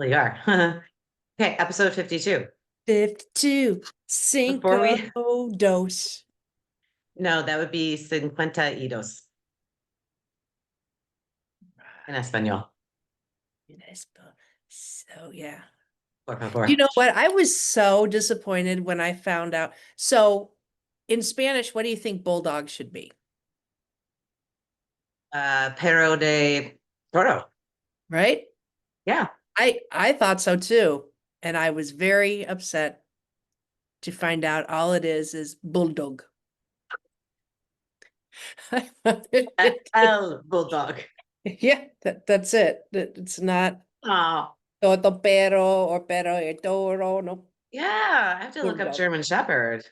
Well, you are. Okay, episode 52. 52. Before Cinco we, dos. no, that would be 52 in Espanol. So, yeah. Por You favor. know what? I was so disappointed when I found out. So, in Spanish, what do you think bulldog should be? Pero de toro. Right? Yeah. I thought so too. And I was very upset to find out all it is bulldog. El bulldog. Yeah, that's it. It's not Oh, todo pero or pero y toro, no yeah. I have to look up bulldog. German Shepherd.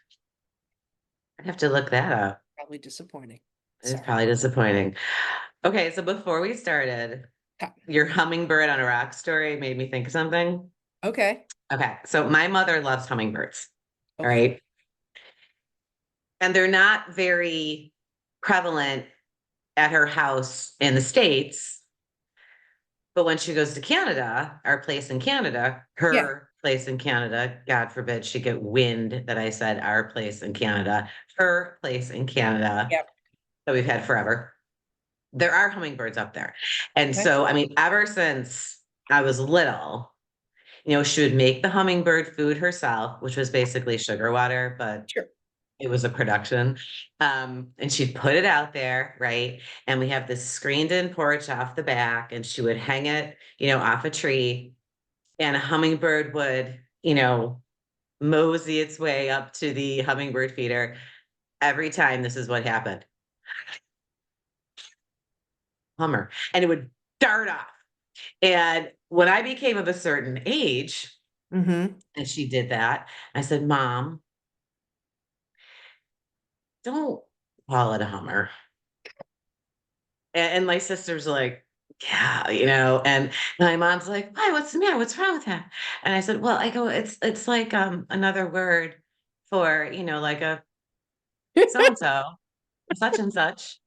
I have to look that up. Probably disappointing. It's Sorry. probably disappointing. Okay, so before we started, Ha- your hummingbird on a rock story made me think of something. Okay. Okay, so my mother loves hummingbirds. All Okay. right. And they're not very prevalent at her house in the States. But when she goes to Canada, our place in Canada, Yeah. her place in Canada, God forbid she get wind that I said our place in Canada, her place in Canada Yep. that we've had forever. There are hummingbirds up there. And Okay. so, I mean, ever since I was little, she would make the hummingbird food herself, which was basically sugar water, but Sure. it was a production. And she'd put it out there, right? And we have this screened in porch off the back, and she would hang it, off a tree, and a hummingbird would, mosey its way up to the hummingbird feeder. Every time this is what happened. Hummer. And it would dart off. And when I became of a certain age, Mm-hmm. and she did that, I said, Mom, don't call it a Hummer. And my sister's like, yeah, and my mom's like, why, what's the matter? What's wrong with that? And I said, well, I go, it's like another word for, like a so-and-so, such and such.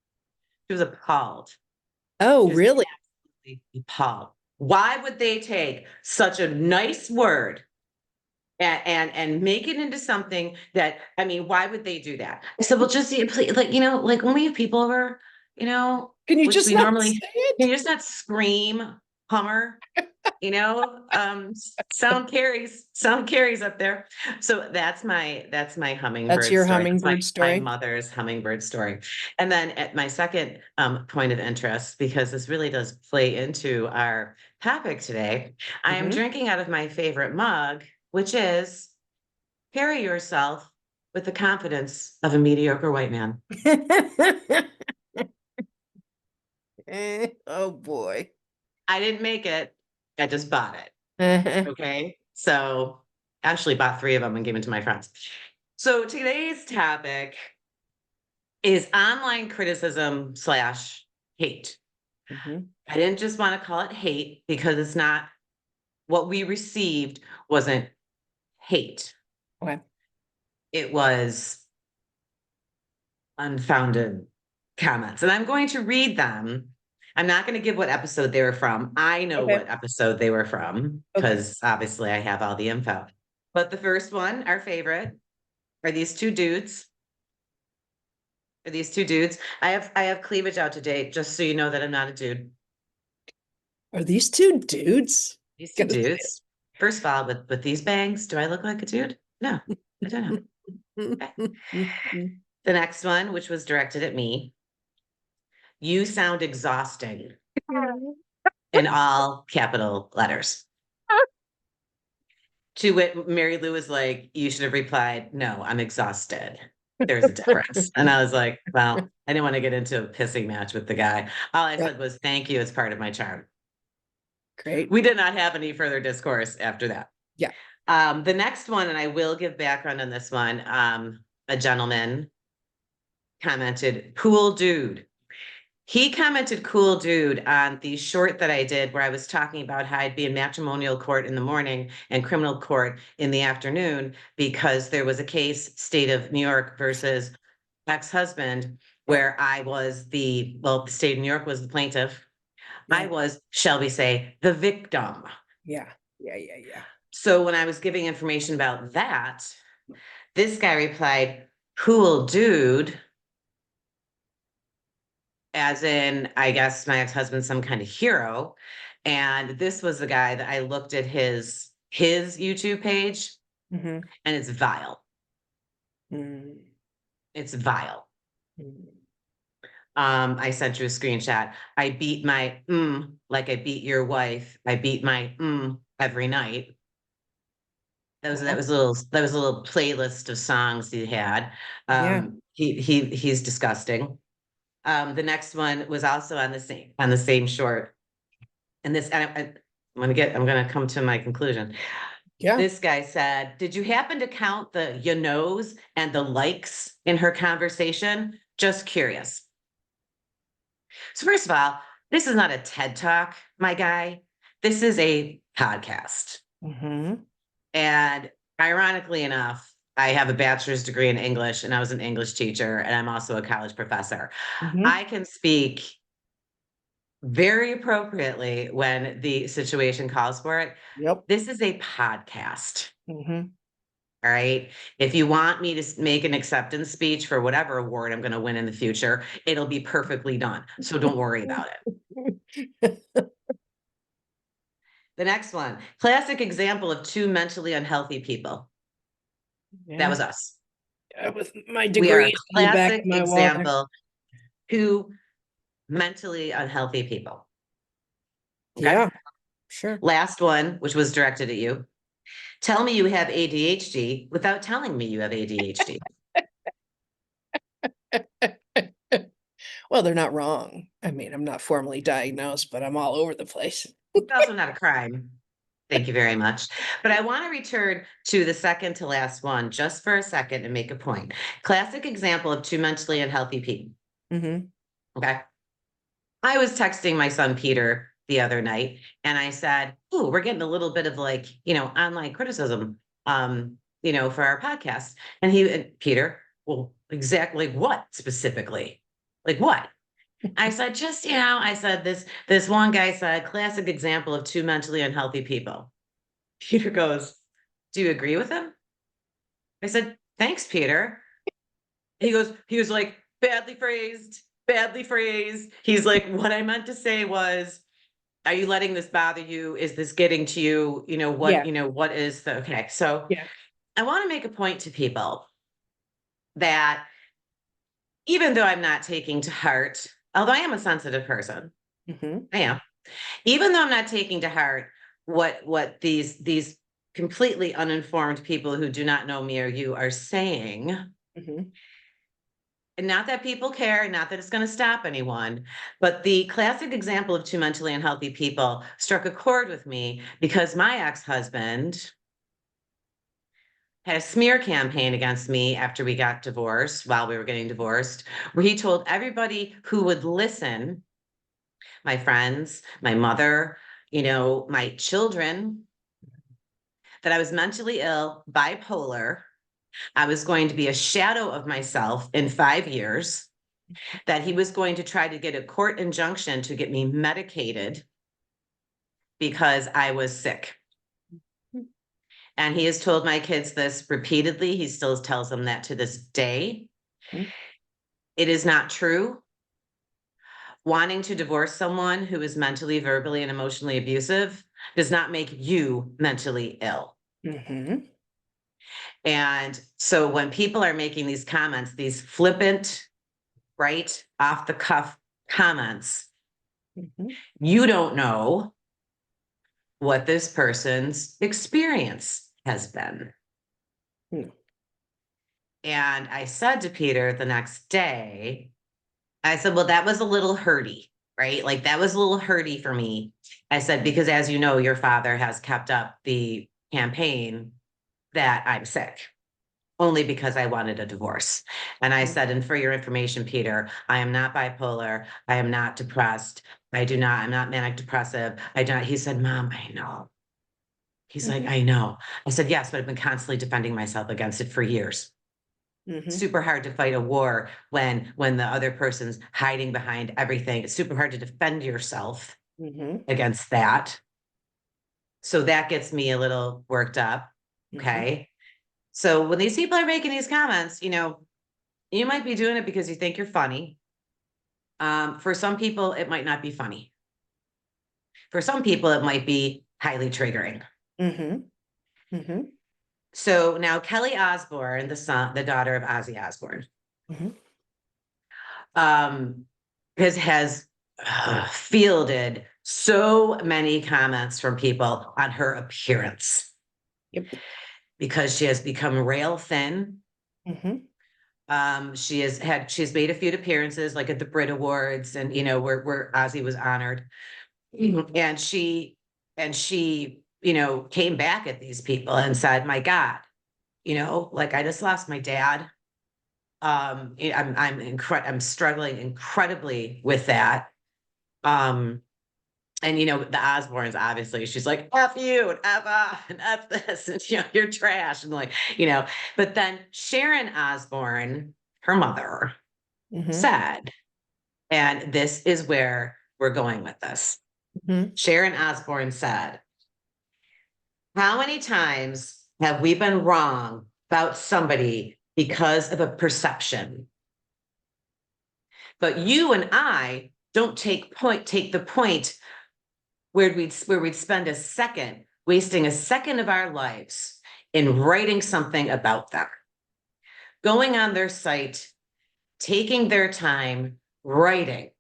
She was appalled. Oh, She was really? absolutely appalled. Why would they take such a nice word and make it into something that, I mean, why would they do that? I said, well, just like, like when we have people over, Can you which just we not normally, say it? can you just not scream Hummer, sound carries up there. So that's my That's hummingbird your story. That's my, hummingbird my story? mother's hummingbird story. And then at my second point of interest, because this really does play into our topic today, I am Mm-hmm. drinking out of my favorite mug, which is carry yourself with the confidence of a mediocre white man. Oh boy. I didn't make it. I just bought it. Okay. So actually bought three of them and gave them to my friends. So today's topic is online criticism slash hate. Mhm. I didn't just want to call it hate because it's not what we received wasn't hate. Okay. It was unfounded comments. And I'm going to read them. I'm not going to give what episode they were from. I know Okay. what episode they were from Okay. because obviously I have all the info. But the first one, our favorite, are these two dudes. Are these two dudes? I have cleavage out today, just so you know that I'm not a dude. Are these two dudes? These two Gotta dudes. First of all, with these bangs, do I look like a dude? No, I don't know. say Okay. it. The next one, which was directed at me, you sound exhausting in all capital letters. To which Mary Lou was like, you should have replied, no, I'm exhausted. There's a difference. And I was like, well, I didn't want to get into a pissing match with the guy. All I Yeah, said was, thank you. It's part of my charm. great. We did not have any further discourse after that. Yeah. The next one, and I will give background on this one, a gentleman commented, cool dude. He commented, cool dude, on the short that I did where I was talking about how I'd be in matrimonial court in the morning and criminal court in the afternoon because there was a case, state of New York versus ex-husband, Yeah. where I was the state of New York was the plaintiff. I Yeah. was, shall we say, the victim. Yeah. Yeah. So when I was giving information about that, this guy replied, cool dude, as in, I guess my ex-husband's some kind of hero. And this was the guy that I looked at his YouTube page, Mm-hmm. and it's vile. Mm-hmm. It's vile. I sent you a screenshot. I beat my like I beat your wife. I beat my every night. That was a little playlist of songs he had. Yeah. He's disgusting. The next one was also on the same short. And this I'm gonna come to my conclusion. Yeah. This guy said, did you happen to count the you knows and the likes in her conversation? Just curious. So first of all, this is not a TED Talk, my guy. This is a podcast. Mm-hmm. And ironically enough, I have a bachelor's degree in English and I was an English teacher and I'm also a college professor. Mm-hmm. I can speak very appropriately when the situation calls for it. Yep. This is a podcast. Mm-hmm. All right. If you want me to make an acceptance speech for whatever award I'm going to win in the future, it'll be perfectly done. So don't worry about it. The next one, classic example of two mentally unhealthy people. That Yeah. was us. With my We are degree a in the back of classic my water. example two mentally unhealthy people. Okay. Yeah, sure. Last one, which was directed at you. Tell me you have ADHD without telling me you have ADHD. Well, they're not wrong. I mean, I'm not formally diagnosed, but I'm all over the place. It's also not a crime. Thank you very much. But I want to return to the second to last one just for a second and make a point. Classic example of two mentally unhealthy people. Mm-hmm. Okay. I was texting my son Peter the other night and I said, "Oh, we're getting a little bit of like, online criticism for our podcast." And Peter, well, exactly like what specifically? Like what? I said, just, I said this one guy said, classic example of two mentally unhealthy people. Peter goes, "Do you agree with him?" I said, "Thanks, Peter." He was like, badly phrased, badly phrased. He's like, what I meant to say was, are you letting this bother you? Is this getting to you? Yeah. What is the okay? So Yeah. I want to make a point to people that even though I'm not taking to heart, although I am a sensitive person, Mm-hmm. I am, even though I'm not taking to heart what these completely uninformed people who do not know me or you are saying, Mm-hmm. and not that people care, not that it's going to stop anyone, but the classic example of two mentally unhealthy people struck a chord with me because my ex-husband had a smear campaign against me after we got divorced, while we were getting divorced, where he told everybody who would listen, my friends, my mother, my children, that I was mentally ill, bipolar. I was going to be a shadow of myself in 5 years, that he was going to try to get a court injunction to get me medicated because I was sick. And he has told my kids this repeatedly. He still tells them that to this day. It is not true. Wanting to divorce someone who is mentally, verbally, and emotionally abusive does not make you mentally ill. Mm-hmm. And so when people are making these comments, these flippant, right off the cuff comments, Mm-hmm. you don't know what this person's experience has been. Mm-hmm. And I said to Peter the next day, I said, well, that was a little hurty, right? Like that was a little hurty for me. I said, because as you know, your father has kept up the campaign that I'm sick, only because I wanted a divorce. And I said, and for your information, Peter, I am not bipolar. I am not depressed. I'm not manic depressive. I don't. He said, Mom, I know. He's like, I know. I said, yes, but I've been constantly defending myself against it for years. Mm-hmm. Super hard to fight a war when the other person's hiding behind everything. It's super hard to defend yourself Mm-hmm. against that. So that gets me a little worked up. Mhm. Okay. So when these people are making these comments, you might be doing it because you think you're funny. For some people, it might not be funny. For some people, it might be highly triggering. Mhm. Mhm. So now Kelly Osbourne, the daughter of Ozzy Osbourne, Mhm. um, has fielded so many comments from people on her appearance Yep. because she has become rail thin. Mhm. She's made a few appearances like at the Brit Awards and where Ozzy was honored. And she came back at these people and said, my God, like I just lost my dad. I'm struggling incredibly with that. Um, and the Osbournes, obviously, she's like, F you and F off and F this, and you're trash. And but then Sharon Osbourne, her mother, Mhm. said, and this is where we're going with this. Mhm. Sharon Osbourne said, how many times have we been wrong about somebody because of a perception? But you and I don't take the point where we'd spend a second wasting a second of our lives in writing something about them, going on their site, taking their time, writing.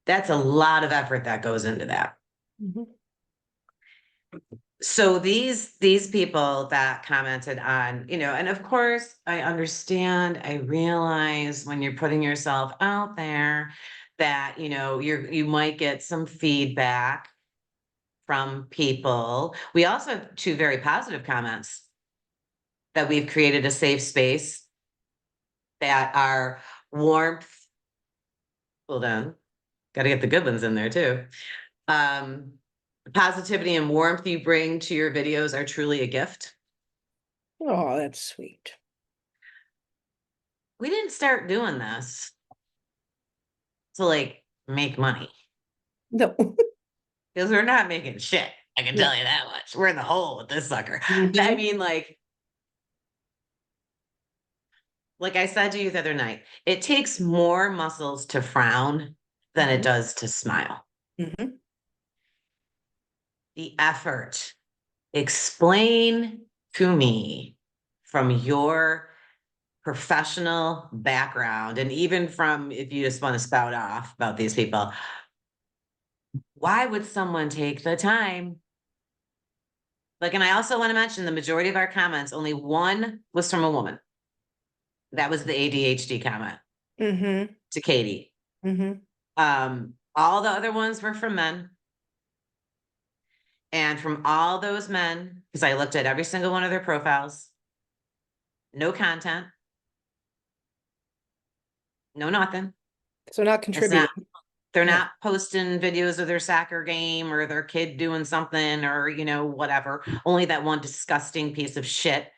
That's a lot of effort that goes into that. Mhm. So these people that commented on, and of course I understand, I realize when you're putting yourself out there that you might get some feedback from people. We also have two very positive comments that we've created a safe space that are warmth. Hold on, got to get the good ones in there too. Um, Positivity and warmth you bring to your videos are truly a gift. Oh, that's sweet. We didn't start doing this to make money No. because we're not making shit. I can No. tell you that much. We're in the hole with this sucker. I Mhm. mean, like I said to you the other night, it takes more muscles to frown than it Mhm. does to smile. Mhm. The effort. Explain to me from your professional background, and even from if you just want to spout off about these people, why would someone take the time? And I also want to mention the majority of our comments, only one was from a woman. That was the ADHD comment Mhm. to Katie. Mhm. All the other ones were from men. And from all those men, because I looked at every single one of their profiles, no content, no nothing. So not It's not, contributing. they're Yeah. not posting videos of their soccer game or their kid doing something or, whatever. Only that one disgusting piece of shit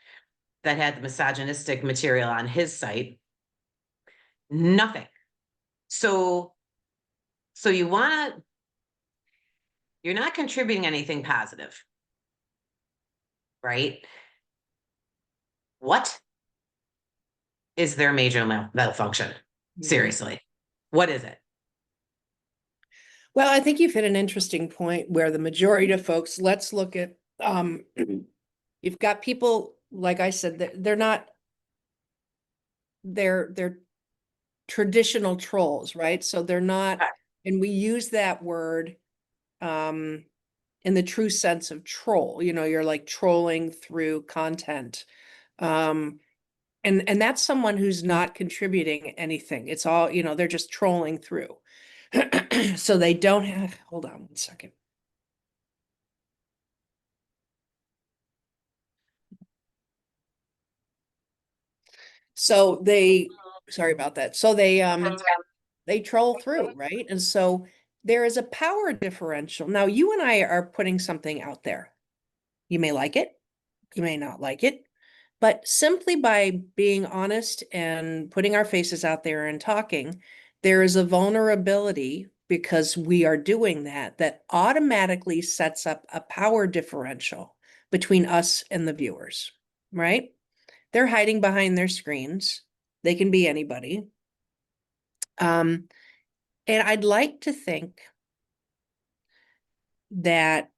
that had the misogynistic material on his site. Nothing. So, so you're not contributing anything positive, right? What is their major malfunction? Mhm. Seriously, what is it? Well, I think you've hit an interesting point where the majority of folks, let's look at, you've got people, like I said, that they're not, they're traditional trolls, right? So they're not, and we use that word, um, in the true sense of troll, you're like trolling through content. Um, and that's someone who's not contributing anything. It's all, they're just trolling through. So they don't have, hold on one second. So sorry about that. So they troll through, right? And so there is a power differential. Now you and I are putting something out there. You may like it, you may not like it, but simply by being honest and putting our faces out there and talking, there is a vulnerability because we are doing that, that automatically sets up a power differential between us and the viewers, right? They're hiding behind their screens. They can be anybody. And I'd like to think that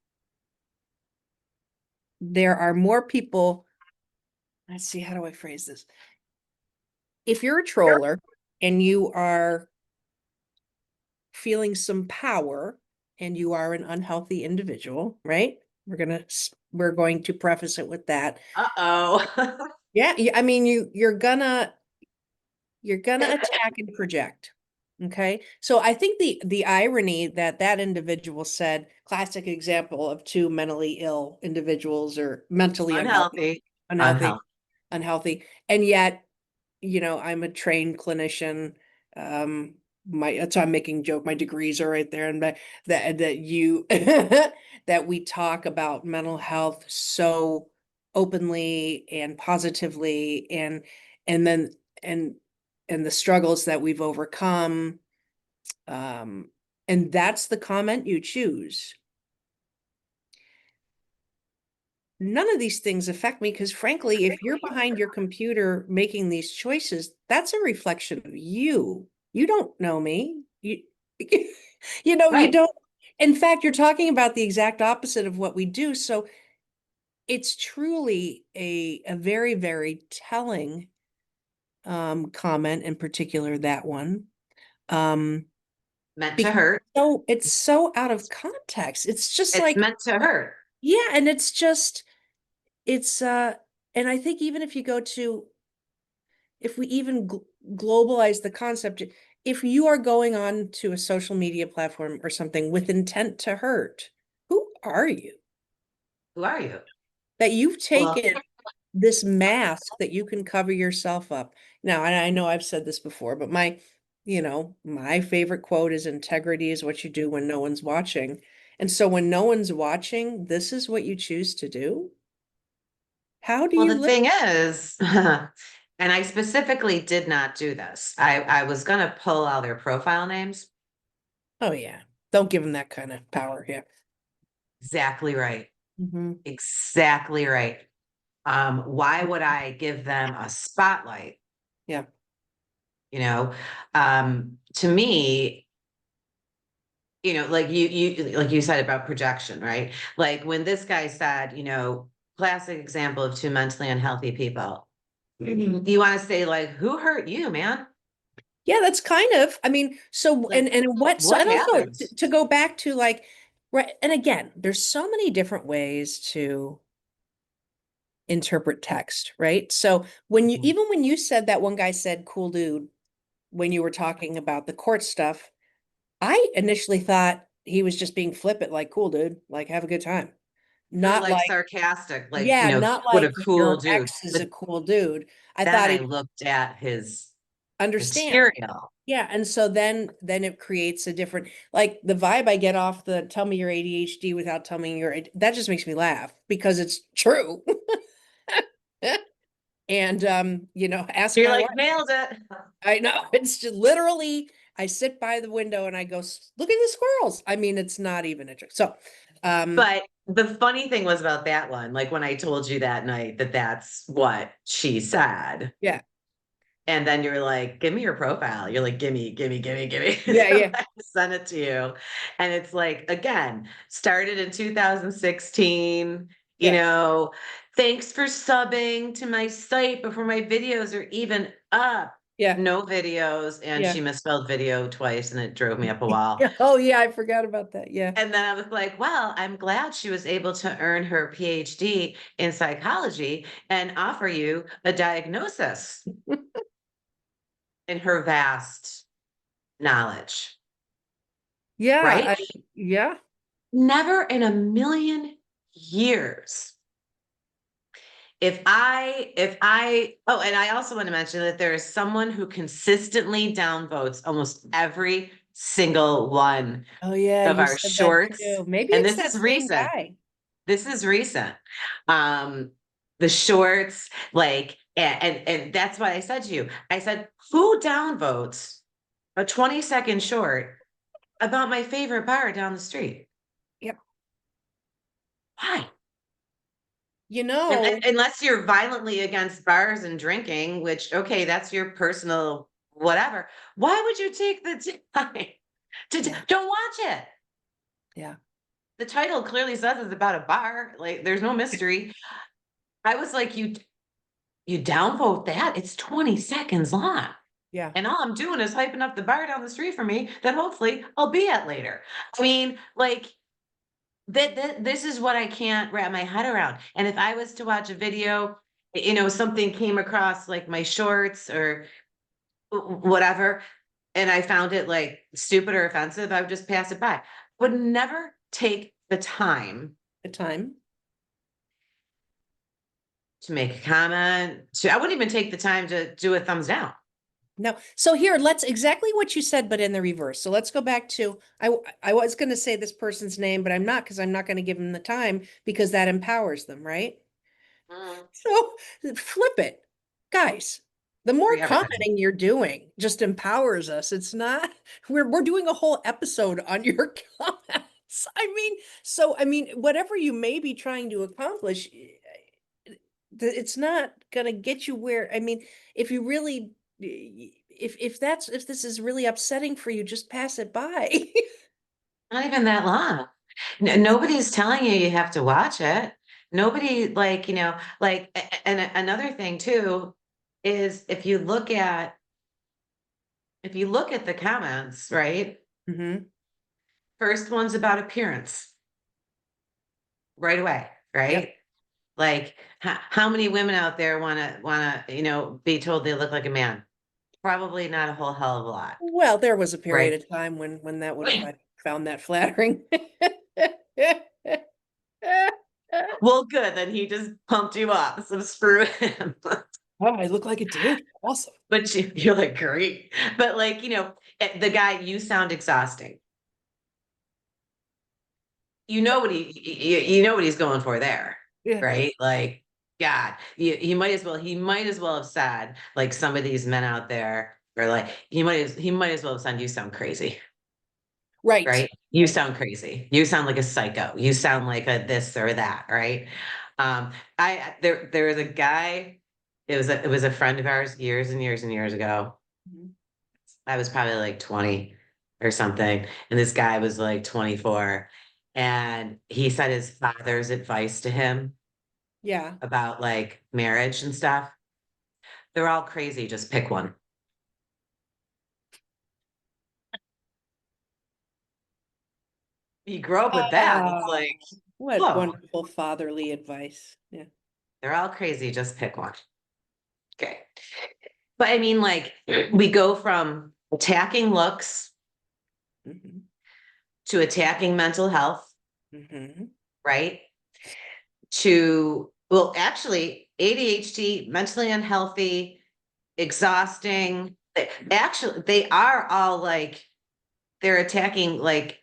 there are more people. Let's see, how do I phrase this? If you're a troller and you are feeling some power and you are an unhealthy individual, right? We're going to preface it with that. Uh-oh. Yeah, I mean you're gonna attack and project. Okay? So I think the irony that that individual said, classic example of two mentally ill individuals or mentally Unhealthy. unhealthy, Unhealthy. unhealthy, and yet, I'm a trained clinician. That's why I'm making joke. My degrees are right there, and that you that we talk about mental health so openly and positively, and then and and the struggles that we've overcome. Um, and that's the comment you choose. None of these things affect me because, frankly, if you're behind your computer making these choices, that's a reflection of you. You don't know me. You Right. don't. In fact, you're talking about the exact opposite of what we do. So it's truly a very, very telling comment, in particular, that one. Um, Meant to because hurt. it's so out of context. It's just It's like, meant to hurt. yeah, and it's and I think even if you go to, if we even globalize the concept, if you are going on to a social media platform or something with intent to hurt, who are you? Who are you? That you've Well, taken this mask that you can cover yourself up. Now, and I know I've said this before, but my favorite quote is integrity is what you do when no one's watching. And so when no one's watching, this is what you choose to do. How do well, you the live? thing is, and I specifically did not do this. I was gonna pull all their profile names. Oh yeah. Don't give them that kind of power. Yeah. Exactly right. Hmm. Exactly right. Why would I give them a spotlight? Yeah. You know, to me, like like you said about projection, right? Like when this guy said, classic example of two mentally unhealthy people. You want to say, like, who hurt you, man? Yeah, that's kind of, I mean, so Like, so I what don't know, happened? to go back to like, right, and again, there's so many different ways to interpret text, right? So even when you said, that one guy said cool dude when you were talking about the court stuff, I initially thought he was just being flippant, like cool dude, like have a good time. Or Not like like, sarcastic, like, yeah, not what a like cool your dude. ex is But a cool dude. I then thought I he looked at his understand. material. Yeah, and so then it creates a different, like, the vibe I get off the tell me your ADHD without telling me that just makes me laugh because it's true. And ask You're my like, wife. nailed it. I know, it's just literally, I sit by the window and I go, Look at the squirrels." I mean, it's not even a trick. So, But the funny thing was about that one, like when I told you that night that that's what she said. yeah, And then you're like, give me your profile. You're like, give me. yeah, So yeah, I sent it to you. And it's like, again, started in 2016, yeah, thanks for subbing to my site before my videos are even up. yeah, No videos. And yeah. she misspelled video twice and it drove me up a wall. Oh yeah, I forgot about that. Yeah. And then I was like, well, I'm glad she was able to earn her PhD in psychology and offer you a diagnosis in her vast knowledge, Yeah, right? yeah. Never in a million years. Oh, and I also want to mention that there is someone who consistently downvotes almost every single one Oh yeah, of you our said that shorts. too. Maybe And it's this that is same recent. guy. This is recent. Um, the shorts, like, and that's what I said to you. I said, who downvotes a 20-second short about my favorite bar down the street. Yep. Why? You And, know, unless you're violently against bars and drinking, which, okay, that's your personal whatever. Why would you take the time to yeah, don't watch it? yeah, The title clearly says it's about a bar. Like, there's no mystery. I was like, you downvote that? It's 20 seconds long. yeah, And all I'm doing is hyping up the bar down the street from me that hopefully I'll be at later. I mean, like that this is what I can't wrap my head around. And if I was to watch a video, something came across like my shorts or whatever, and I found it like stupid or offensive, I would just pass it by. Would never take the time the time. to make a comment. I wouldn't even take the time to do a thumbs down. No. So here, let's exactly what you said, but in the reverse. So let's go back to I was going to say this person's name, but I'm not because I'm not going to give them the time because that empowers them, right? Mm, So flip it. Guys, the more free advertising. commenting you're doing just empowers us. It's not we're doing a whole episode on your comments. I mean, whatever you may be trying to accomplish, it's not gonna get you where, I mean, if you really if this is really upsetting for you, just pass it by. Not even that long. Nobody's telling you you have to watch it. Nobody like, and another thing too is if you look at the comments, right? Hmm. First one's about appearance right away, Yep. right? Like how many women out there wanna be told they look like a man? Probably not a whole hell of a lot, Well, there was a right? period of time when that would have, I found that flattering. Well, good. Then he just pumped you up. So screw him. Oh, I look like a dude. Awesome. But you're like, great. But like, the guy, you sound exhausting. You know what he's going for there, Yeah. right? Like, God, he might as well have said, like some of these men out there are like, he might as well have said, you sound crazy, Right. right? You Right. sound crazy. You sound like a psycho. You sound like a this or that, right? There was a guy, it was a friend of ours years and years and years ago. Mhm. I was probably like 20 or something. And this guy was like 24. And he said his father's advice to him Yeah. about like marriage and stuff. They're all crazy. Just pick one. You grow up with that. It's Ah, like, what oh, wonderful fatherly advice. Yeah. they're all crazy. Just pick one. Okay. But I mean, like, we go from attacking looks Hmm. to attacking mental health, Hmm. right? To, well, actually, ADHD, mentally unhealthy, exhausting. Actually, they are all like they're attacking like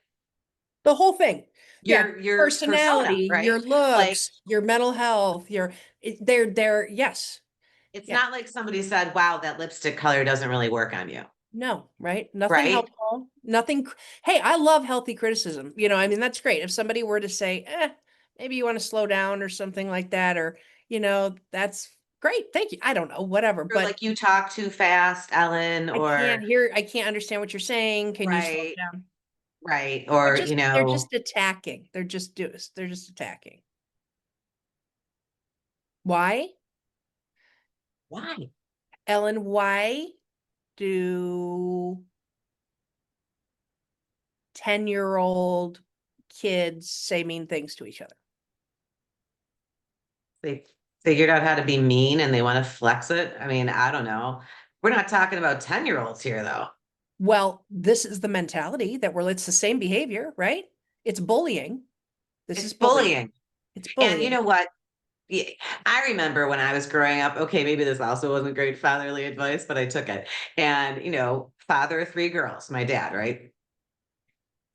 The whole thing. Yeah. your persona, Personality, your right? Like looks, your mental health, they're, yes. it's Yeah. not like somebody said, "Wow, that lipstick color doesn't really work on you," No, right? Nothing right? helpful. Nothing. Hey, I love healthy criticism. I mean, that's great. If somebody were to say, maybe you want to slow down or something like that, or, that's great. Thank you. I don't know, whatever. Or But like you talk too fast, Ellen, or I can't understand what you're saying. Can you slow right, down? right, They're or just, they're just attacking. They're just attacking. Why? why? Ellen, why do 10-year-old kids say mean things to each other? They figured out how to be mean and they want to flex it. I mean, I don't know. We're not talking about 10-year-olds here, though. Well, this is the mentality that it's the same behavior, right? It's bullying. This It's is bullying. bullying. It's And you bullying. know what? Yeah, I remember when I was growing up, okay, maybe this also wasn't great fatherly advice, but I took it. And, father of three girls, my dad, right?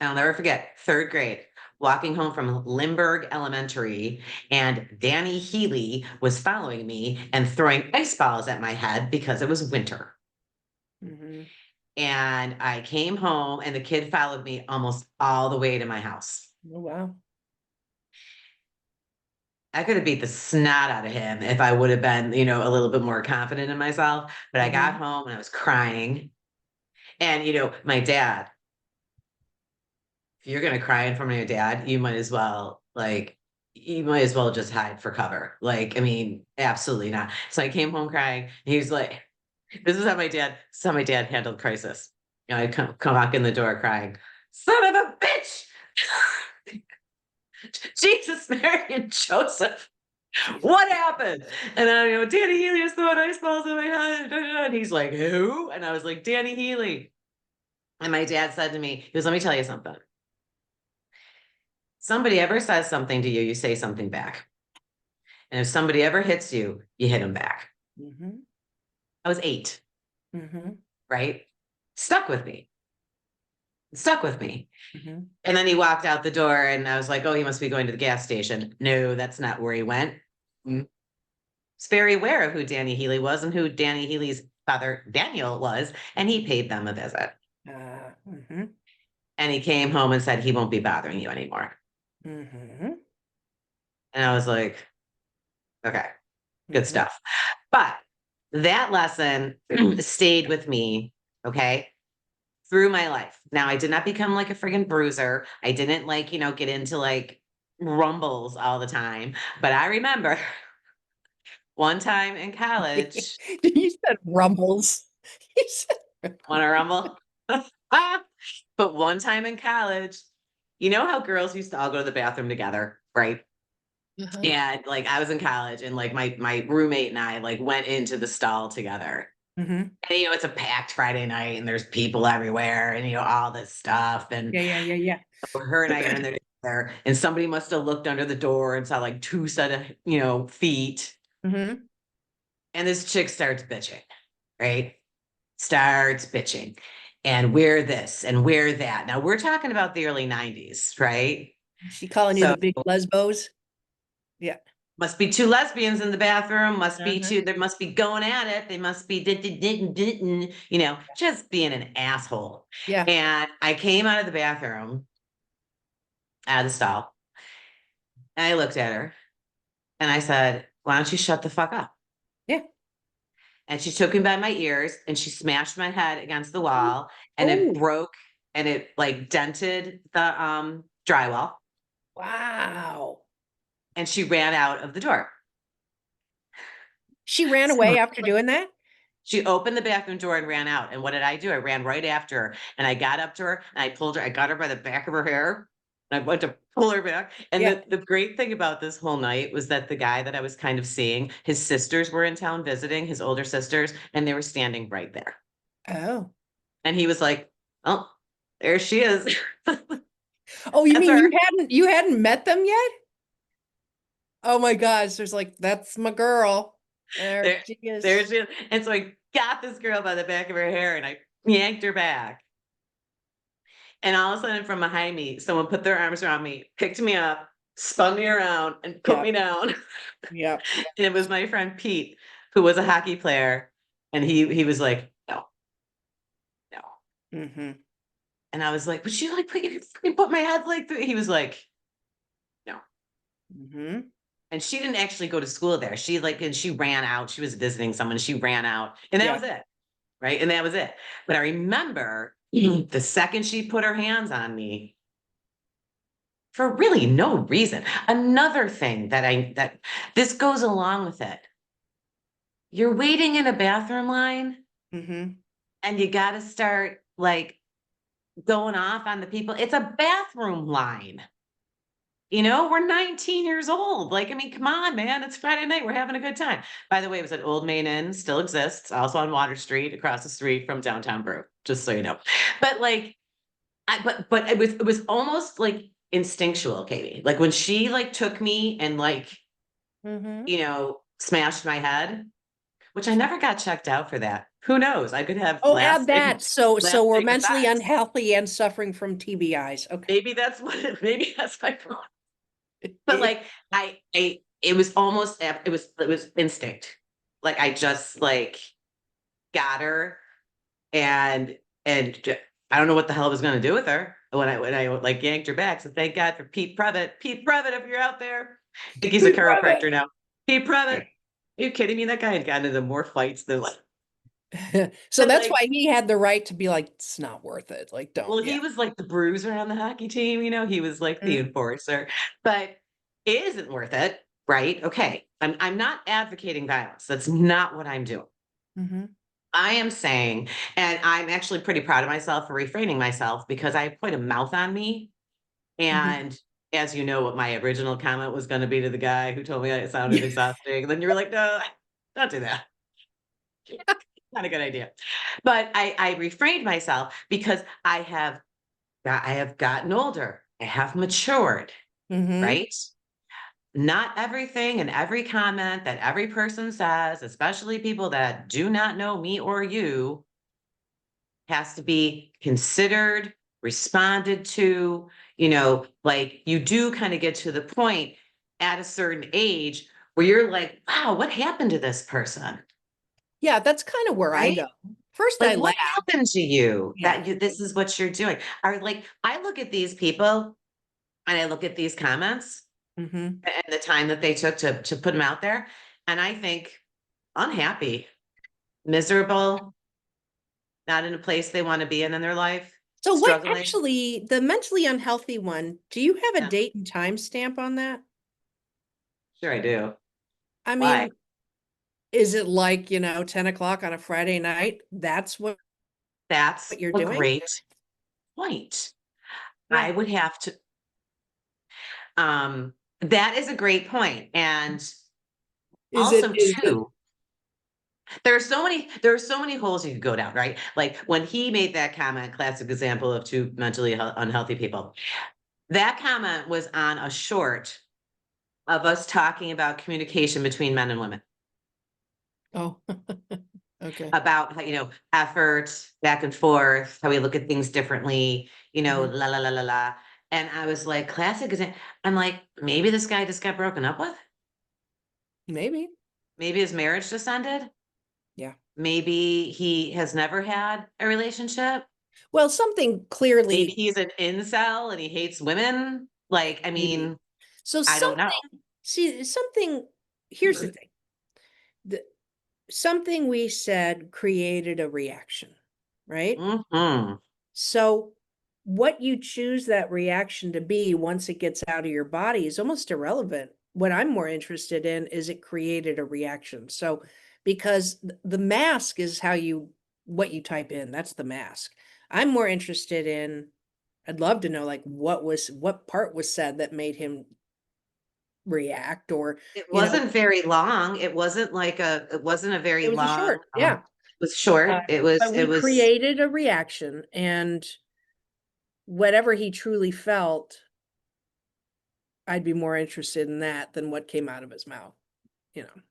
I'll never forget, third grade, walking home from Limburg Elementary, and Danny Healy was following me and throwing ice balls at my head because it was winter. Hmm. And I came home and the kid followed me almost all the way to my house. Oh, wow. I could have beat the snot out of him if I would have been, a little bit more confident in myself. But I got Mhm. home and I was crying. And, my dad, if you're going to cry in front of your dad, you might as well just hide for cover. Like, I mean, absolutely not. So I came home crying. And he was like, this is how my dad handled crisis. I come walk in the door crying, son of a bitch. Jesus, Mary, and Joseph. Jesus. What happened? And I Danny Healy is throwing ice balls in my head. And he's like, who? And I was like, Danny Healy. And my dad said to me, he goes, let me tell you something. Somebody ever says something to you, you say something back. And if somebody ever hits you, you hit them back. Mhm. I was 8, Mhm. right? Stuck with me. Stuck with me. Mhm. And then he walked out the door and I was like, oh, he must be going to the gas station. No, that's not where he went. Mm. Was very aware of who Danny Healy was and who Danny Healy's father, Daniel, was. And he paid them a visit. Mhm. And he came home and said, he won't be bothering you anymore. Mhm. And I was like, okay, good Mhm. stuff. But that lesson stayed with me, okay, through my life. Now, I did not become like a friggin' bruiser. I didn't get into like rumbles all the time. But I remember one time in college, You said rumbles. You said want to rumble? But one time in college, you know how girls used to all go to the bathroom together, right? uh-huh. And like I was in college and like my roommate and I like went into the stall together. Mhm. And it's a packed Friday night and there's people everywhere and all this stuff. And Yeah, yeah, yeah, her and I are in yeah. there together and somebody must have looked under the door and saw like two set of, feet. Mhm. And this chick starts bitching, right? Starts bitching. And wear this and wear that. Now we're talking about the early 90s, right? She calling you So the big lesbos? Yeah. must be two lesbians in the bathroom, must be Uh-huh. two, they must be going at it. They must be just being an asshole. Yeah. And I came out of the bathroom, out of the stall, and I looked at her and I said, why don't you shut the fuck up? Yeah. And she took me by my ears and she smashed my head against the wall and it Oh, broke and it like dented the drywall wow. and she ran out of the door. She ran So away after doing that? she opened the bathroom door and ran out. And what did I do? I ran right after her and I got up to her and I pulled her, I got her by the back of her hair. And I went to pull her back. And Yeah. the great thing about this whole night was that the guy that I was kind of seeing, his sisters were in town visiting, his older sisters, and they were standing right there. Oh. And he was like, oh, there she is. Oh, you That's mean her. you hadn't met them yet? Oh my gosh, there's like, that's my girl. There There, she there is. she is. And so I got this girl by the back of her hair and I yanked her back. And all of a sudden, from behind me, someone put their arms around me, picked me up, spun me around, and put Yeah. me down. Yeah. And it was my friend Pete, who was a hockey player. And he was like, no, no. Mm-hmm. And I was like, would you like put my head like through? He was like, no. Mm-hmm. And she didn't actually go to school there. And she ran out. She was visiting someone. She ran out. And that Yeah. was it. Right. And that was it. But I remember the second she put her hands on me, for really no reason. Another thing that this goes along with it. You're waiting in a bathroom line Mm-hmm. and you got to start like going off on the people. It's a bathroom line. We're 19 years old. Like, I mean, come on, man. It's Friday night. We're having a good time. By the way, it was at Old Main Inn, still exists, also on Water Street, across the street from downtown Brew, just so you know. But like, but it was almost like instinctual, Katie. Like when she like took me and like Mm-hmm. smashed my head, which I never got checked out for that. Who knows? I could have Oh, add that. So we're lasting mentally effects. unhealthy and suffering from TBIs. Okay. Maybe that's my problem. But like it was almost it was instinct. Like I just like got her and and I don't know what the hell I was going to do with her when I like yanked her back. So thank God for Pete Previtt. Pete Previtt, if you're out there, I think he's a Good brother. chiropractor now. Pete Previtt, are you kidding me? That guy had gotten into more fights than like, So and that's like, why he had the right to be like, it's not worth it. Like, don't, well, yeah. he was like the bruiser on the hockey team. He was like the Mhm. enforcer, but it isn't worth it, right? Okay, I'm not advocating violence. That's not what I'm doing. Mhm. I am saying, and I'm actually pretty proud of myself for refraining myself because I put a mouth on me. Mhm. And as you know, what my original comment was going to be to the guy who told me it sounded exhausting. And then you were like, no, don't do that. Not a good idea. But I refrained myself because I have gotten older. I have matured, Mhm. right? Not everything and every comment that every person says, especially people that do not know me or you, has to be considered, responded to, like you do kind of get to the point at a certain age where you're like, wow, what happened to this person? Yeah, that's kind of where I Right? go. First, Like, I what laugh. happened to you Yeah. that this is what you're doing? Are like, I look at these people and I look at these comments Mhm. and the time that they took to put them out there, and I think unhappy, miserable, not in a place they want to be in their life, So what struggling. actually, the mentally unhealthy one, do you have a Yeah, date and time stamp on that? sure I do. I Why? mean, is it like, 10 o'clock on a Friday night? That's what That's you're a doing? great point. I Yeah. would have to, um, that is a great point. And also Is it too, there are so many holes you could go down, right? Like when he made that comment, classic example of two mentally unhealthy people. That comment was on a short of us talking about communication between men and women, Oh, okay. about how, effort back and forth, how we look at things differently, Mhm. la la la la la. And I was like, classic example. I'm like, maybe this guy just got broken up with. Maybe. Maybe his marriage just ended. Yeah. Maybe he has never had a relationship. Well, something Maybe clearly, he's an incel and he hates women. Like, I maybe. mean, So I don't know. something, here's the thing. The, something we said created a reaction, right? Hmm. So what you choose that reaction to be once it gets out of your body is almost irrelevant. What I'm more interested in is it created a reaction. So because the mask is what you type in, that's the mask. I'm more interested in, I'd love to know like what part was said that made him react, or, It you know, wasn't very long. It wasn't a very it was a long, short. Yeah. it was short. But It we was, created a reaction, and whatever he truly felt, I'd be more interested in that than what came out of his mouth, you know?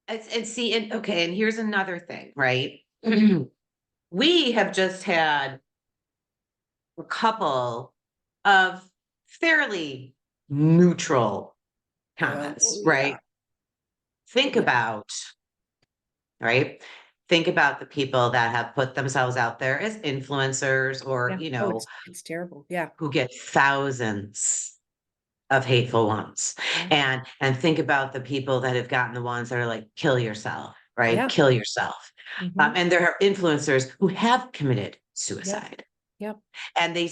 and see, and okay, and here's another thing, right? We have just had a couple of fairly neutral Oh, comments, yeah. right? Think Yeah. about, right? Think about the people that have put themselves out there as influencers or, Yeah. Oh, it's terrible. Yeah. who get thousands of hateful ones. Yeah. And think about the people that have gotten the ones that are like, kill yourself, right? Yeah. Kill yourself. Mhm. And there are influencers who have committed Yep. suicide. Yep. And it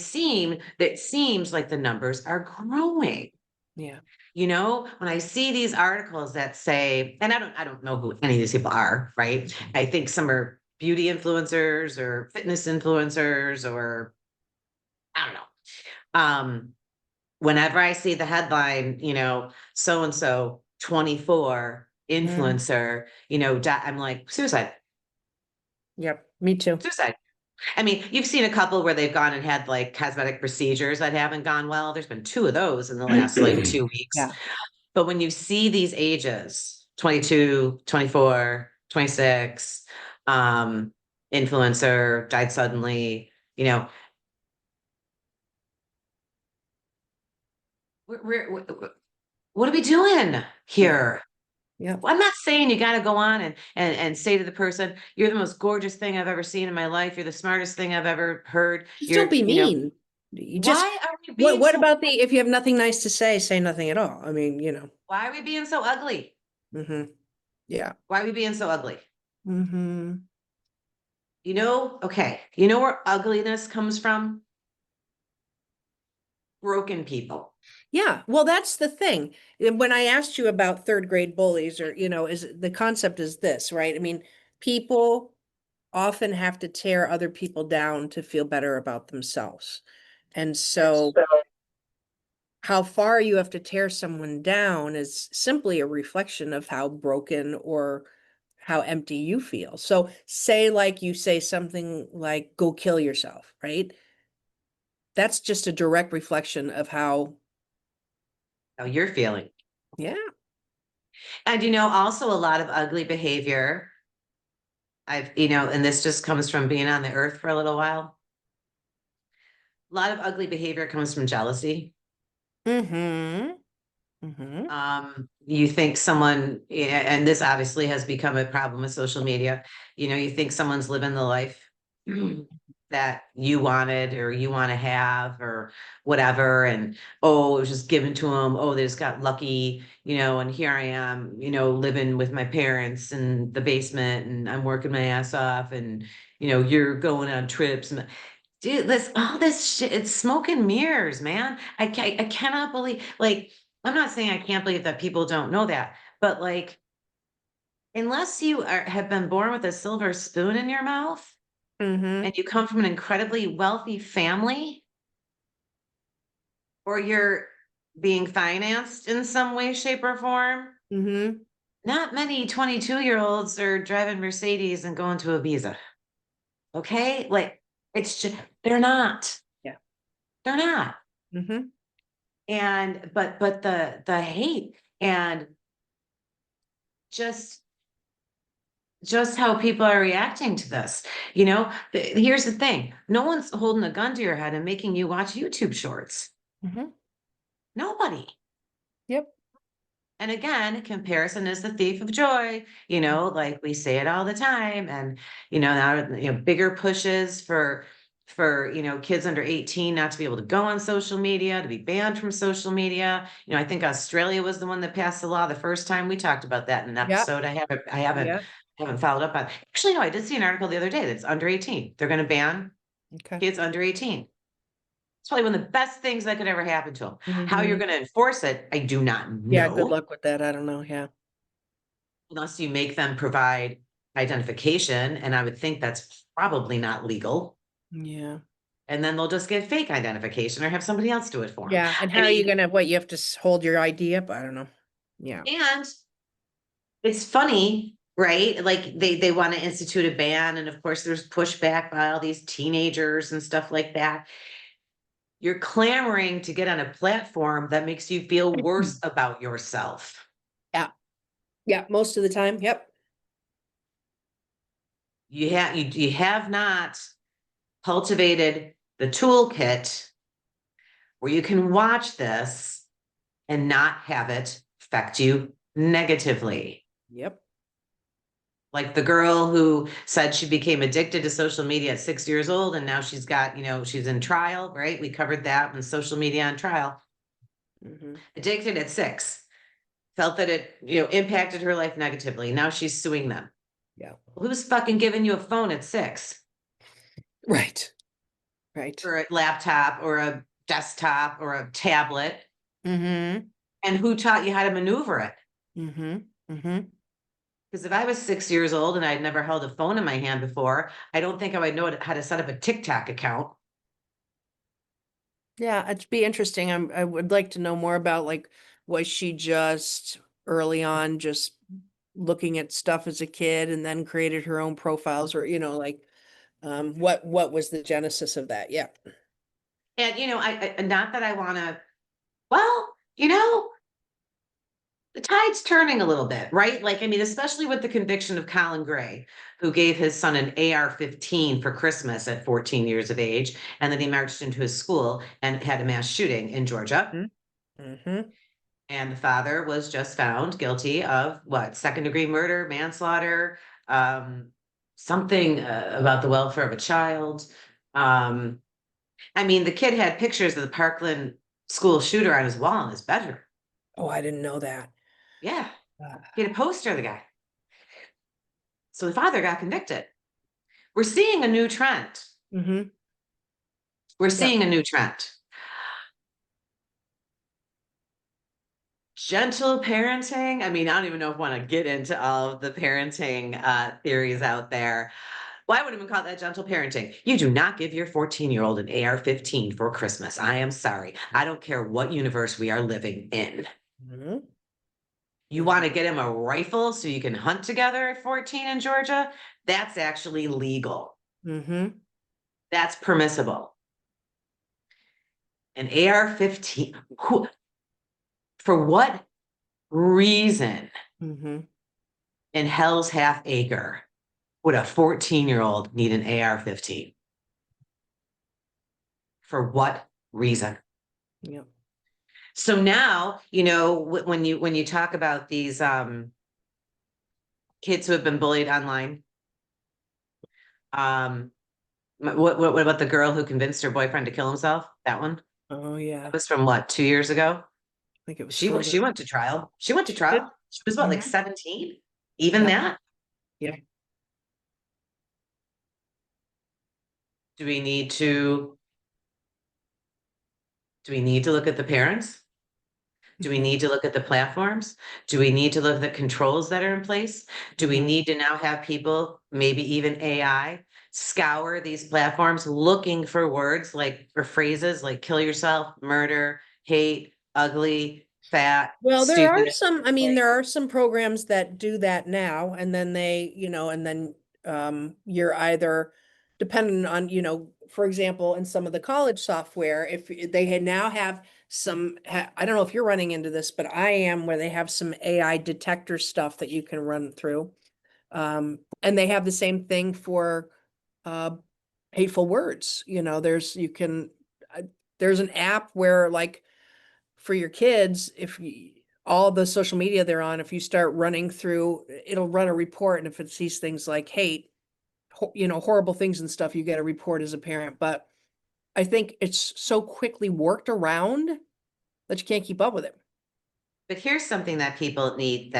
seems like the numbers are growing. Yeah. When I see these articles that say, and I don't know who any of these people are, right? I think some are beauty influencers or fitness influencers or I don't know. Whenever I see the headline, so and so 24 Mhm. influencer, I'm like, suicide, Yep. Me too. suicide. I mean, you've seen a couple where they've gone and had like cosmetic procedures that haven't gone well. There's been two of those in the last like 2 weeks. Yeah. But when you see these ages, 22, 24, 26, influencer died suddenly, we're what are we doing Yeah. here? Yeah. I'm not saying you got to go on and say to the person, "You're the most gorgeous thing I've ever seen in my life. You're the smartest thing I've ever heard." Just don't You're, be you know, mean. You just, why are we being what so, about if you have nothing nice to say nothing at all. I mean, why are we being so ugly? Yeah. Why are we being so ugly? Hmm. Okay, you know where ugliness comes from? Broken people. Yeah, well, that's the thing. When I asked you about third grade bullies, or, is the concept is this, right? I mean, people often have to tear other people down to feel better about themselves. And so how far you have to tear someone down is simply a reflection of how broken or how empty you feel. So say like you say something like go kill yourself, right? That's just a direct reflection of how, How you're feeling. yeah. And also a lot of ugly behavior. And this just comes from being on the earth for a little while. A lot of ugly behavior comes from jealousy. Mm-hmm. Mm-hmm. You think someone, yeah, and this obviously has become a problem with social media. You think someone's living the life that you wanted or you want to have or whatever. And oh, it was just given to them. Oh, they just got lucky, and here I am, living with my parents in the basement and I'm working my ass off and, you're going on trips. And dude, all this shit, it's smoke and mirrors, man. I cannot believe, like, I'm not saying I can't believe that people don't know that, but like, unless have been born with a silver spoon in your mouth Mm-hmm. and you come from an incredibly wealthy family, or you're being financed in some way, shape, or form, Mm-hmm. not many 22-year-olds are driving Mercedes and going to Ibiza. Okay. Like, it's just, they're not. Yeah. They're not. Mm-hmm. And but the hate and just how people are reacting to this. Here's the thing. No one's holding a gun to your head and making you watch YouTube shorts. Mm-hmm. Nobody. Yep. And again, comparison is the thief of joy, like we say it all the time. And, now, bigger pushes for, kids under 18 not to be able to go on social media, to be banned from social media. I think Australia was the one that passed the law the first time. We talked about that in an Yep. episode. Yeah. I haven't followed up on. Actually, no, I did see an article the other day that's under 18. They're going to ban Okay. kids under 18. It's probably one of the best things that could ever happen to them. How you're Mm-hmm. going to enforce it, I do not Yeah, good know, luck with that. I don't know. Yeah. unless you make them provide identification. And I would think that's probably not legal. Yeah. And then they'll just get fake identification or have somebody else do it for them. Yeah. And I how are you mean, gonna, what, you have to hold your ID up? I don't know. Yeah. and it's funny, right? Like they want to institute a ban. And of course, there's pushback by all these teenagers and stuff like that. You're clamoring to get on a platform that makes you feel worse about yourself. Yeah. Yeah. Most of the time. Yep. You have not cultivated the toolkit where you can watch this and not have it affect you negatively. Yep. Like the girl who said she became addicted to social media at 6 years old, and now she's in trial, right? We covered that when social media on trial. Mm-hmm. Addicted at 6, felt that it, impacted her life negatively. Now she's suing them. Yeah. Who's fucking giving you a phone at 6 Right. Right. or a laptop or a desktop or a tablet? Mm-hmm. And who taught you how to maneuver it? Mm-hmm. Mm-hmm. Because if I was 6 years old and I'd never held a phone in my hand before, I don't think I would know how to set up a TikTok account. Yeah, it'd be interesting. I would like to know more about, like, was she just early on just looking at stuff as a kid and then created her own profiles, or, like, what was the genesis of that? Yeah. And I not that I want to. Well, the tide's turning a little bit, right? Like, I mean, especially with the conviction of Colin Gray, who gave his son an AR-15 for Christmas at 14 years of age, and then he marched into his school and had a mass shooting in Georgia. Mm-hmm. And the father was just found guilty of what? Second-degree murder, manslaughter, um, something about the welfare of a child. Um, I mean, the kid had pictures of the Parkland school shooter on his wall in his bedroom. Oh, I didn't know that. Yeah, Uh, he had a poster of the guy. So the father got convicted. We're seeing a new trend. mhm. We're Yep. seeing a new trend. Gentle parenting. I mean, I don't even know if I want to get into all of the parenting theories out there. Why would even call that gentle parenting? You do not give your 14-year-old an AR-15 for Christmas. I am sorry. I don't care what universe we are living in. Mhm. You want to get him a rifle so you can hunt together at 14 in Georgia? That's actually legal. Mhm. That's permissible. An AR-15, for what reason Mhm. in hell's half acre would a 14-year-old need an AR-15? For what reason? Yep. So now, when you talk about these kids who have been bullied online, um, what about the girl who convinced her boyfriend to kill himself? That one? Oh yeah. That was from what, 2 years ago? I think it was She further. went to trial. She went to She did. trial. She was what, like Mhm. 17? Even Yep. that? Yep. Do we need to do we need to look at the parents? Do we Mhm. need to look at the platforms? Do we need to look at the controls that are in place? Do we Mhm. need to now have people, maybe even AI, scour these platforms looking for words like, or phrases like kill yourself, murder, hate, ugly, fat, Well, there are stupid? some, I mean, Like, there are some programs that do that now, and then they, and then you're either dependent on, for example, in some of the college software, if they had now have some, I don't know if you're running into this, but I am, where they have some AI detector stuff that you can run through. And they have the same thing for uh hateful words. There's an app where, like, for your kids, if you, all the social media they're on, if you start running through, it'll run a report. And if it sees things like hate, horrible things and stuff, you get a report as a parent. But I think it's so quickly worked around that you can't keep up with it. but here's something that people need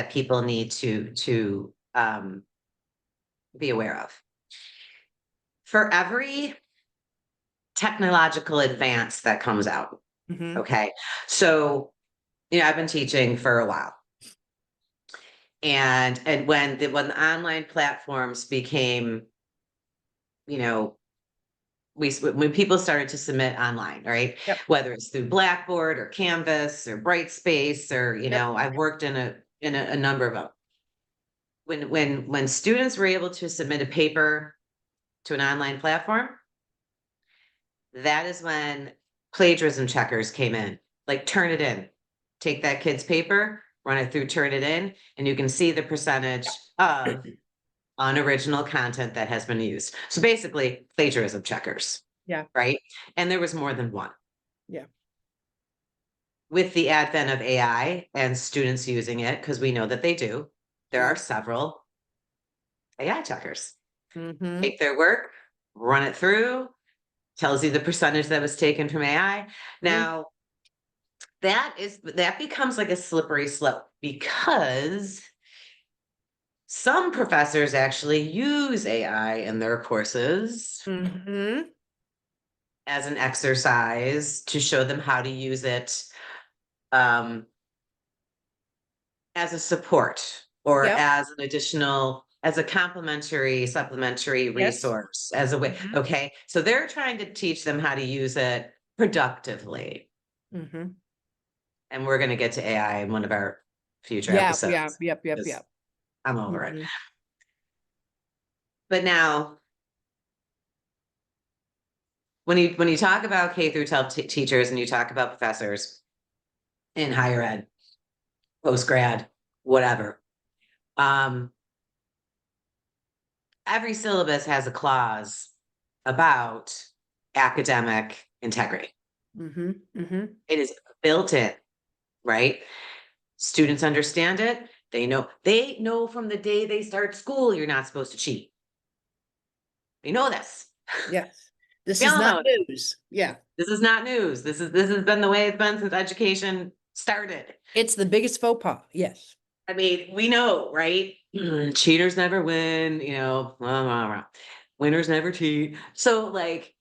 to be aware of. For every technological advance that comes out, Hmm. okay? So, I've been teaching for a while. And when the online platforms became, you know, when people started to submit online, right? Yep. Whether it's through Blackboard or Canvas or Brightspace or, Yep. I've worked in a number of them. When students were able to submit a paper to an online platform, that is when plagiarism checkers came in. Like, turn it in. Take that kid's paper, run it through, turn it in, and you can see the percentage of unoriginal content that has been used. So basically, plagiarism checkers, Yeah. right? And there was more than one. Yeah. With the advent of AI and students using it, because we know that they do, there are Yeah. several AI checkers. Hmm. Take their work, run it through, tells you the percentage that was taken from AI. Yeah. Now, that becomes like a slippery slope, because some professors actually use AI in their courses Hmm. as an exercise to show them how to use it, um, as a support or Yep. as a complementary, supplementary Yes. resource, as a way. Hmm. Okay. So they're trying to teach them how to use it productively. Hmm. And we're going to get to AI in one of our future Yeah. Yeah. episodes Yep. Yep. because Yep. I'm over it. Hmm. But now, when you talk about K through 12 teachers and you talk about professors in higher ed, post grad, whatever, um, every syllabus has a clause about academic integrity. Hmm. Hmm. It is built in, right? Students understand it. They know from the day they start school, you're not supposed to cheat. They know this. Yes. This We is all not know this. news. Yeah. This is not news. This has been the way it's been since education started. It's the biggest faux pas. Yes. I mean, we know, right? Cheaters never win, blah, blah, blah. Winners never cheat. So, like,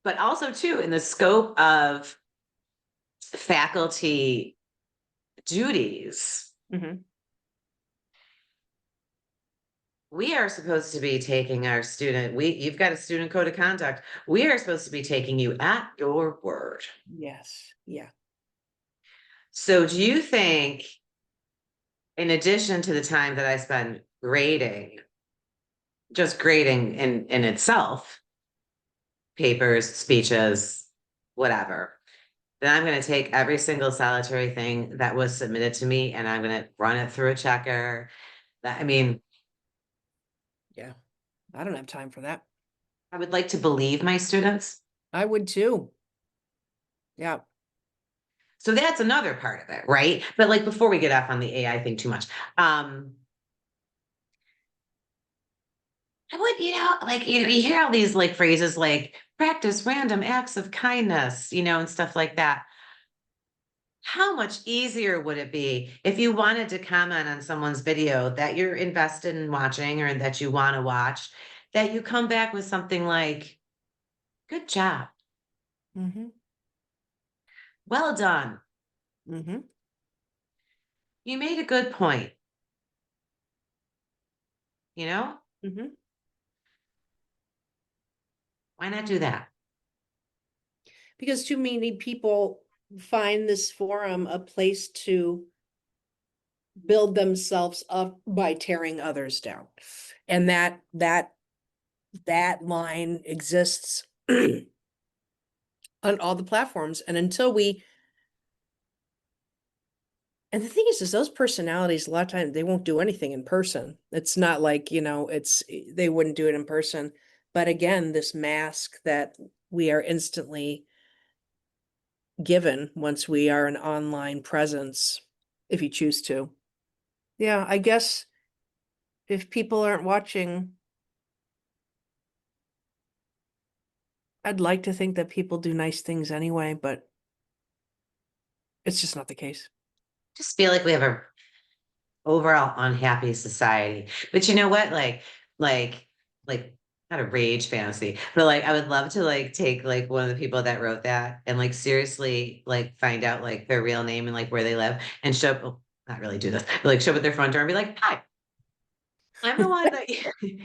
but also too, in the scope of faculty duties, Mhm. we are supposed to be taking our you've got a student code of conduct. We are supposed to be taking you at your word. Yes. Yeah. So do you think, in addition to the time that I spend grading, just grading in itself, papers, speeches, whatever, then I'm going to take every single solitary thing that was submitted to me and I'm going to run it through a checker. I mean, Yeah. I don't have time for that. I would like to believe my students. I would too. Yeah. So that's another part of it, right? But like before we get off on the AI thing too much, I would, like you hear all these like phrases like practice random acts of kindness, and stuff like that. How much easier would it be if you wanted to comment on someone's video that you're invested in watching or that you want to watch, that you come back with something like, good job, Mm-hmm. well done, Mm-hmm. you made a good point, you know? Mm-hmm. Why not do that? Because too many people find this forum a place to build themselves up by tearing others down. And that line exists on all the platforms. And and the thing is those personalities, a lot of times they won't do anything in person. It's not like, they wouldn't do it in person. But again, this mask that we are instantly given once we are an online presence, if you choose to. Yeah, I guess if people aren't watching, I'd like to think that people do nice things anyway, but it's just not the case. Just feel like we have a overall unhappy society. But you know what? Like not a rage fantasy, but like I would love to like take like one of the people that wrote that and like seriously like find out like their real name and like where they live and show up, not really do this, but like show up at their front door and be like, hi, I'm the one that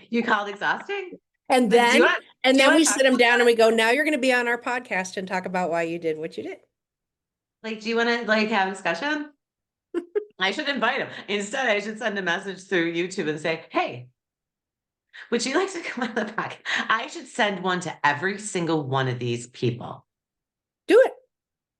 you called exhausting. And Like, then do you want we to talk sit them about down and that? we go, now you're going to be on our podcast and talk about why you did what you did. Like, do you want to like have a discussion? I should invite him. Instead, I should send a message through YouTube and say, hey, would you like to come on the podcast? I should send one to every single one of these people Do it.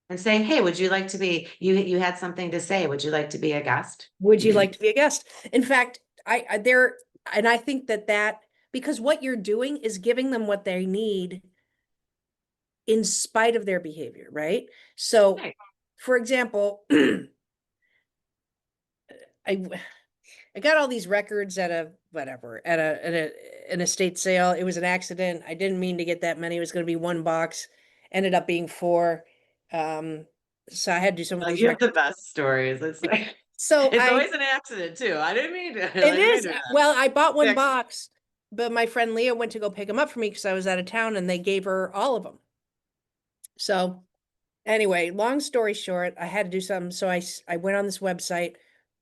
and say, hey, would you like to be, you had something to say. Would you like to be a guest? Would you like to be a guest? In fact, and I think that because what you're doing is giving them what they need in spite of their behavior, right? So, Right. for example, I I got all these records at a whatever at an estate sale. It was an accident. I didn't mean to get that many. It was going to be one box. Ended up being four. Um, so I had to do some of these You have the records. best stories. It's like, So it's always an accident too. I didn't mean to, I it didn't mean is to do well, I bought one that. box, but my friend Leah went to go pick them up for me because I was out of town, and they gave her all of them. So anyway, long story short, I had to do something. So I went on this website,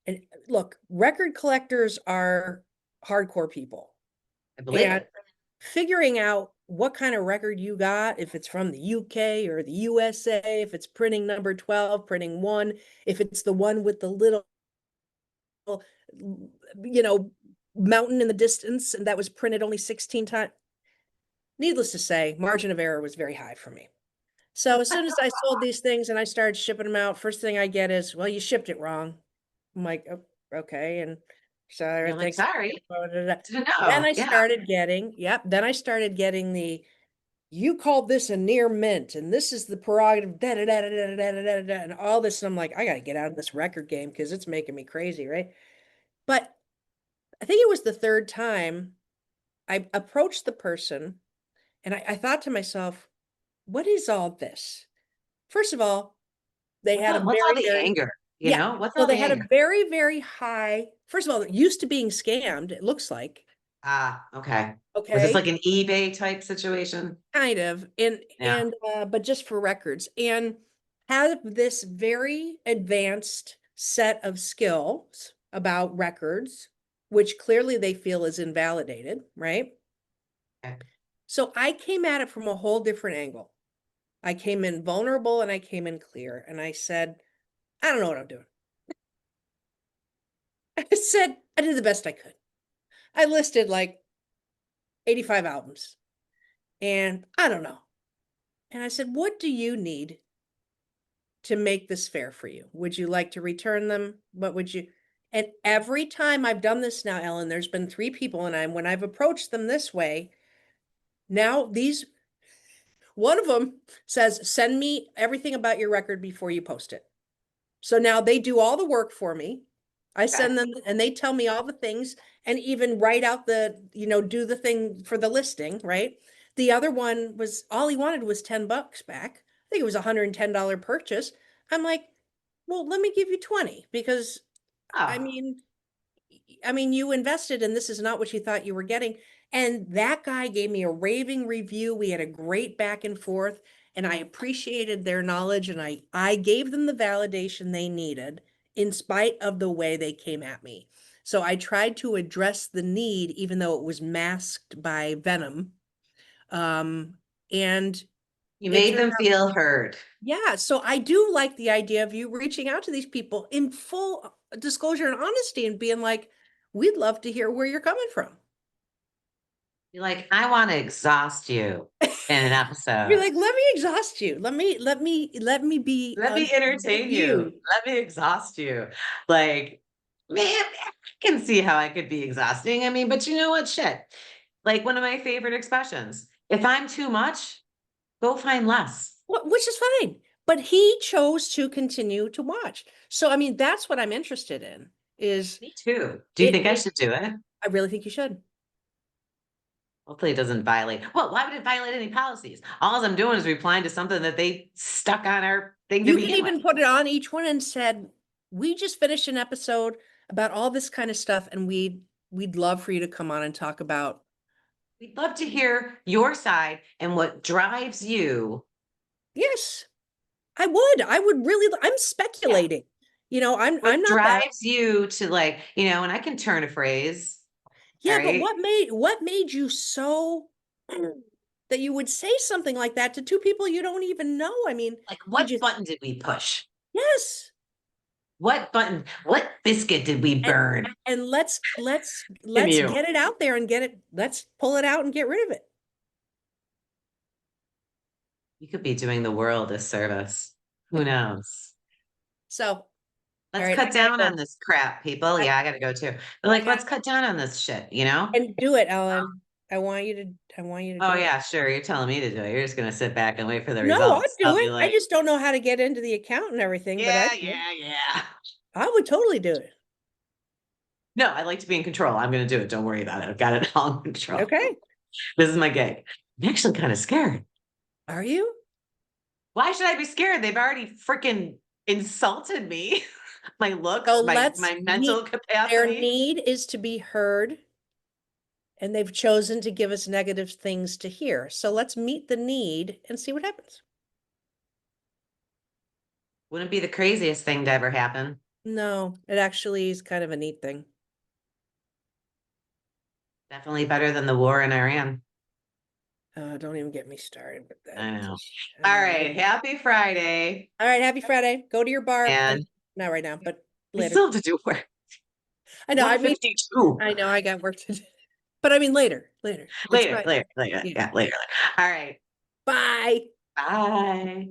and look, record collectors are hardcore people. I believe And it. figuring out what kind of record you got, if it's from the UK or the USA, if it's printing number 12, printing one, if it's the one with the little, you know, mountain in the distance and that was printed only 16 times. Needless to say, margin of error was very high for me. So as soon as I sold these things and I started shipping them out, first thing I get is, well, you shipped it wrong. I'm like, oh, okay. And so You're like, thanks. sorry, didn't Then know. I Yeah. started getting, yep. Then I started getting the you called this a near mint, and this is the prerogative, and all this. And I'm like, I got to get out of this record game because it's making me crazy, right? But I think it was the third time I approached the person, and I thought to myself, what is all this? First of all, they had a What's all very, the very, anger? You yeah. know, what's So all they the had a anger? very, very high, first of all, they're used to being scammed, it looks like. Ah, okay. Was this Okay. like an eBay type situation? Kind of. And Yeah. but just for records. And have this very advanced set of skills about records, which clearly they feel is invalidated, right? Okay. So I came at it from a whole different angle. I came in vulnerable and I came in clear. And I said, I don't know what I'm doing. I said, I did the best I could. I listed like 85 albums and I don't know. And I said, what do you need to make this fair for you? Would you like to return them? What would you? And every time I've done this now, Ellen, there's been three people, and when I've approached them this way, now one of them says, send me everything about your record before you post it. So now they do all the work for me. I Okay. send them and they tell me all the things and even write out do the thing for the listing, right? The other one was all he wanted was $10 back. I think it was a $110 purchase. I'm like, well, let me give you 20 because I Oh, mean, you invested and this is not what you thought you were getting. And that guy gave me a raving review. We had a great back and forth, and I appreciated their knowledge, and I gave them the validation they needed in spite of the way they came at me. So I tried to address the need, even though it was masked by venom. And you it made turned them out, feel heard. yeah. So I do like the idea of you reaching out to these people in full disclosure and honesty and being like, we'd love to hear where you're coming from. You're like, I want to exhaust you in an Be episode. like, let me exhaust you. Let me be Let me with entertain you. you. Let me exhaust you. Like, man, I can see how I could be exhausting. I mean, but you know what? Shit. Like one of my favorite expressions. If I'm too much, go find less. Which is fine. But he chose to continue to watch. So I mean, that's what I'm interested in. Is Me too. Do you it, think I it should do it? I really think you should. Hopefully it doesn't violate. Well, why would it violate any policies? All I'm doing is replying to something that they stuck on our thing to You can begin with. even put it on each one and said, we just finished an episode about all this kind of stuff, and we'd love for you to come on and talk about. We'd love to hear your side and what drives you. Yes, I would really, I'm Yeah. speculating. I'm What not that. drives you to like, and I can turn a phrase. All Yeah, but right. what made you so that you would say something like that to two people you don't even know? I mean, Like, did what you? button did we push? Yes. What button, what biscuit did we And burn and let's in let's you? get it out there and get it. Let's pull it out and get rid of it. You could be doing the world a service. Who knows? So, all Let's right, I cut gotta down on go. this crap, people. I, Yeah, I gotta go too. But I like, got let's cut down on this shit? and do it, Ellen. I want you to Oh do it. yeah, sure. You're telling me to do it. You're just gonna sit back and wait for the No, I'd results. do I'll be it. I like, just don't know how to get into the account and everything, but yeah, yeah, yeah. I would totally do it. No, I like to be in control. I'm gonna do it. Don't worry about it. I've got it all in control. Okay. This is my gig. I'm actually kind of scared. Are you? Why should I be scared? They've already freaking insulted me. My So looks, my let's my mental meet. Their capacity. need is to be heard, and they've chosen to give us negative things to hear. So let's meet the need and see what happens. Wouldn't be the craziest thing to ever happen. No, it actually is kind of a neat thing. Definitely better than the war in Iran. Don't even get me started with that. I know. I All know. right. Happy Friday. All right, happy Friday. Go to your bar. And Not right now, but we later. still have to do work. I know. I mean, 152. I know I got work to do, but I mean later. Later. It's Later, Friday. later, later. Yeah. Yeah, later. All right. Bye. Bye.